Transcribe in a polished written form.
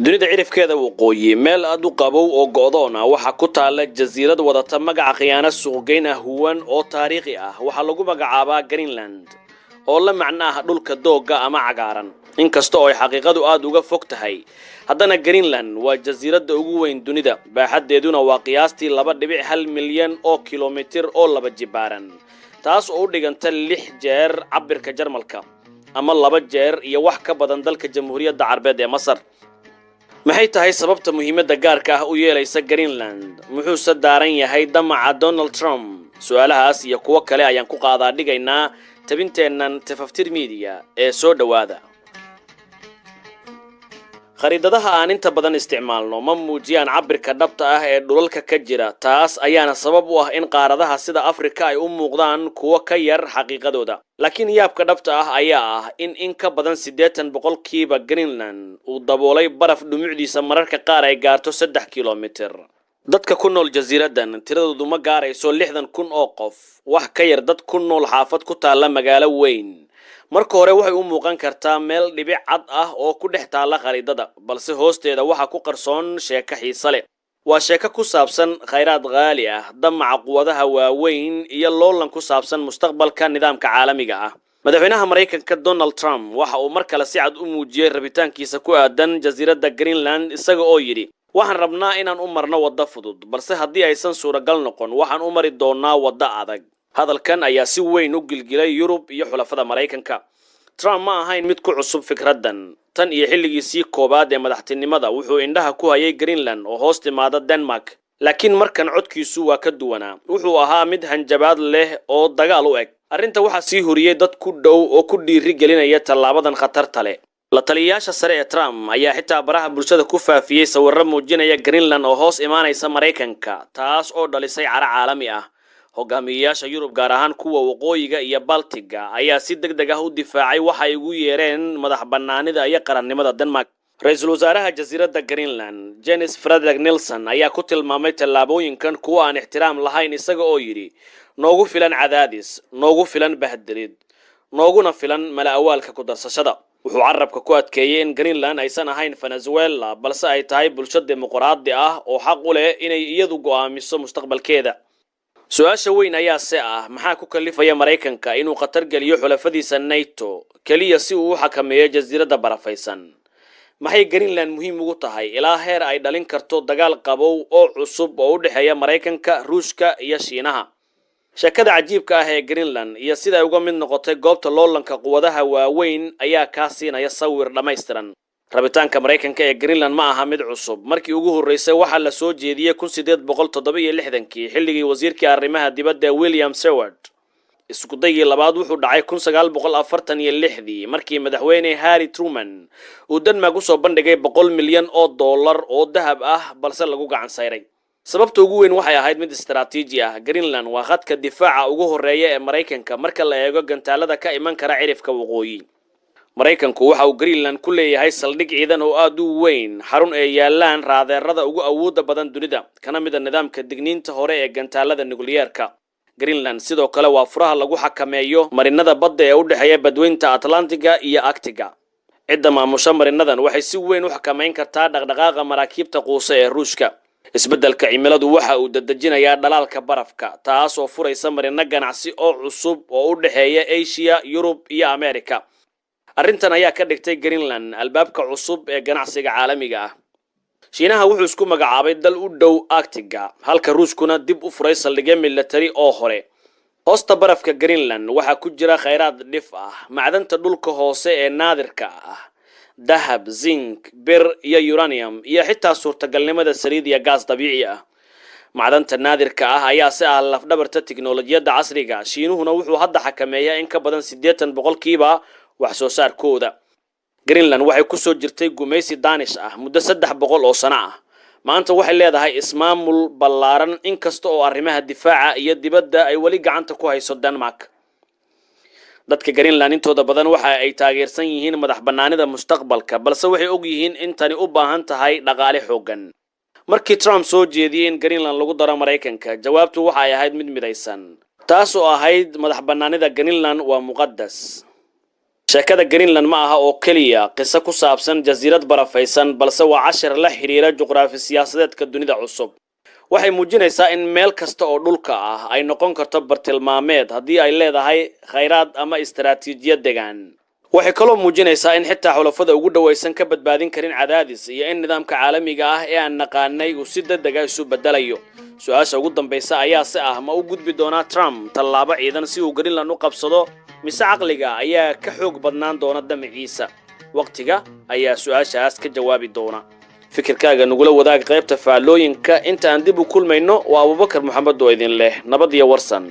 dunida cirifkeeda waqooyi meel aad u qabow oo go'doon ah waxa ku taala jasiirad wadata magaca khiyaano suuqgeyn ah huwan oo taariikhi ah waxa lagu magacaabaa Greenland oo la macno ah dhulka dooga ama cagaaran inkastoo ay xaqiiqadu aad uga fog tahay haddana Greenland waa jasiiradda ugu weyn dunida baaxaddeeduna waa qiyaastii 2.1 milyan oo kiiloomitir oo laba jibaaran taas oo u dhiganta 6 jeer cabirka Jarmalka ama 2 jeer iyo wax ka badan dalka Jamhuuriyadda Carabeed ee Masar maxay tahay sababta muhiimadda gaarka ah u yeelaysa Greenland muxuu daaran yahay damaca Donald Trump su'aalahaas iyo kuwa kale ayaan ku qaadaa dhigaynaa tabinteennan Tafaftir Media ee soo dhawaada khariidadaha aan inta badan isticmaalno ma muujiyaan cabirka dhabta ah ee dhulalka ka jira taas ayaana sabab u ah in qaaradaha sida Afrika ay u muuqdaan kuwa ka yar xaqiiqadooda laakiin yaabka dhabta ah ayaa ah in ka badan 80% Greenland uu daboolay baraf dhumucdiisa mararka qaar ay gaarto 3 kiiloomitir dadka ku nool jasiiradan tiradoodu ma gaarayso 60,000 oo qof wax ka yar dad ku nool xaafad ku taala magaalo weyn marka hore waxay u muuqan kartaa meel dhibic cad ah oo ku dhex taala khariidada balse hoosteeda waxa ku qarsoon sheeko xiiso leh waa sheeko ku saabsan khayraad qaali ah damaca quwadaha waaweyn iyo loolan ku saabsan mustaqbalka nidaamka caalamiga ah madaxweynaha Mareykanka Donald Trump waxa uu mar kale si cad u muujiyay rabitaankiisa ku aadan jasiiradda Greenland isaga oo yiri waxaan rabnaa inaan u marno waddo fudud balse haddii aysan suuragal noqon waxaan u mari doonaa waddo adag hadalkan ayaa si weyn u gilgilay Yurub iyo xulafada Mareykanka Trump ma ahayn mid ku cusub fikradan tan iyo xilligiisii koobaad ee madaxtinimada wuxuu indhaha ku hayay Greenland oo hoos timaada Denmark laakiin markan codkiisu waa ka duwanaa wuxuu ahaa mid hanjabaad leh oo dagaal u eg arrinta waxa sii huriyay dad ku dhow oo ku dhiiri gelinaya tallaabadan khatarta leh la taliyayaasha sare ee Trump ayaa xitaa baraha bulshada ku faafiyay sawirro muujinaya Greenland oo hoos imaanaysa Mareykanka taas oo dhalisay cara caalami ah hogaamiyayaasha Yurub gaar ahaan kuwa waqooyiga iyo Baltiga ayaa si degdeg ah u difaacay waxa ay ugu yeereen madax bannaanida iyo qarannimada Denmark ra'iisul wasaaraha jasiiradda Greenland Jens Frederik Nielsen ayaa ku tilmaamay tallaabooyinkan kuwa aan ixtiraam lahayn isaga oo yiri noogu filan cadaadis noogu filan bahdilid nooguna filan malaawaalka ku darsashada wuxuu carabka ku adkeeyay in Greenland aysan ahayn Venezuela balse ay tahay bulsho dimuqraadi ah oo xaq u leh inay iyadu go'aamiso mustaqbalkeeda su'aasha weyn ayaa maxaa ku kalifaya Mareykanka inuu qatar galiyo xulafadiisa NATO kaliya si uu u xakameeyo jasiiradda barafaysan maxay Greenland muhiim ugu tahay ilaa heer ay dhalin karto dagaal qabow oo cusub oo u dhaxeeya Mareykanka Ruushka iyo Shiinaha shakada cajiibka ah ee Greenland iyo sida ay uga mid noqotay goobta loolanka quwadaha waaweyn ayaa ka siinaya sawir dhameystiran rabitaanka Mareykanka ee Greenland ma aha mid cusub markii ugu horeysay waxa la soo jeediyay 1867 xilligii wasiirkii arrimaha dibadda William Seward isku dayay labaad wuxuu dhacay 1946 markii madaxweyne Harry Truman uu Denmark u soo bandhigay 100 milyan oo dollar oo dahab ah balse lagu gacan sayray sababta ugu weyn waxay ahayd mid istiraatiiji ah Greenland waa khadka difaaca ugu horeeya ee Mareykanka marka la eego gantaalada ka iman kara cirifka waqooyi Mareykanku waxa uu Greenland ku leeyahay saldhig ciidan oo aad u weyn xarun ay yaalaan raadeerada ugu awoodda badan dunida kana mid ah nidaamka digniinta hore ee gantaalada nukliyeerka Greenland sidoo kale waa furaha lagu xakameeyo marinada badda ee u dhaxeeya badweynta Atlantiga iyo Arctiga cidda maamusha marinadan waxay si weyn u xakameyn kartaa dhaqdhaqaaqa maraakiibta quusa ee Ruushka isbeddelka cimiladu waxa uu dadajinayaa dhalaalka barafka taas oo furaysa marina ganacsi oo cusub oo u dhaxeeya Asia, Yurub iyo Amerika arrintan ayaa ka dhigtay Greenland albaabka cusub ee ganacsiga caalamiga ah Shiinaha wuxuu isku magacaabay dal u dhow Arctiga halka Ruushkuna dib u furay saldhigyo military oo hore hoosta barafka Greenland waxa ku jira khayraad dhif ah macdanta dhulka hoose ee naadirka ah dahab zinc bir iyo uranium iyo xitaa suurtagalnimada saliid iyo gaas dabiici ah macdanta naadirka ah ayaa si ah lafdhabarta tiknoolajiyadda casriga Shiinuhuna wuxuu hadda xakameeyaa in ka badan 80% wax soo saarkooda Greenland waxay ku soo jirtay gumaysi Danish ah muddo 300 oo sano ah maanta waxay leedahay ismaamul ballaaran inkasta oo arrimaha difaaca iyo dibadda ay wali gacanta ku hayso Denmark dadka Greenland intooda badan waxa ay taageersan yihiin madax bannaanida mustaqbalka balse waxay og yihiin in tani u baahan tahay dhaqaale xooggan markii Trump soo jeediyay in Greenland lagu daro Mareykanka jawaabtu waxa ay ahayd mid midaysan taas oo ahayd madax bannaanida Greenland waa muqaddas sheekada Greenland ma aha oo kaliya qiso ku saabsan jasiirad barafaysan balse waa cashar la xiriira juqraafi siyaasadeedka dunida cusub waxay muujinaysaa in meel kasta oo dhulka ah ay noqon karto bartilmaameed haddii ay leedahay khayraad ama istaraatiijiyad deegaan waxay kaloo muujinaysaa in xitaa xulafada ugu dhawaysan ka badbaadin karin cadaadis iyo in nidaamka caalamiga ah ee aan naqaanay uu si degdeg ah isu bedelayo su'aasha ugu dambaysa ayaa si ah ma u gudbi doona Trump tallaabo ciidan si uu Greenland u qabsado mise caqliga ayaa ka xoog badnaan doona damaciisa waqtiga ayaa su'aashaas ka jawaabi doona fikirkaaga nugula wadaag qaybta faalooyinka inta aan dib u kulmayno waa Abubakar Maxamed oo idin leh nabad iyo warsan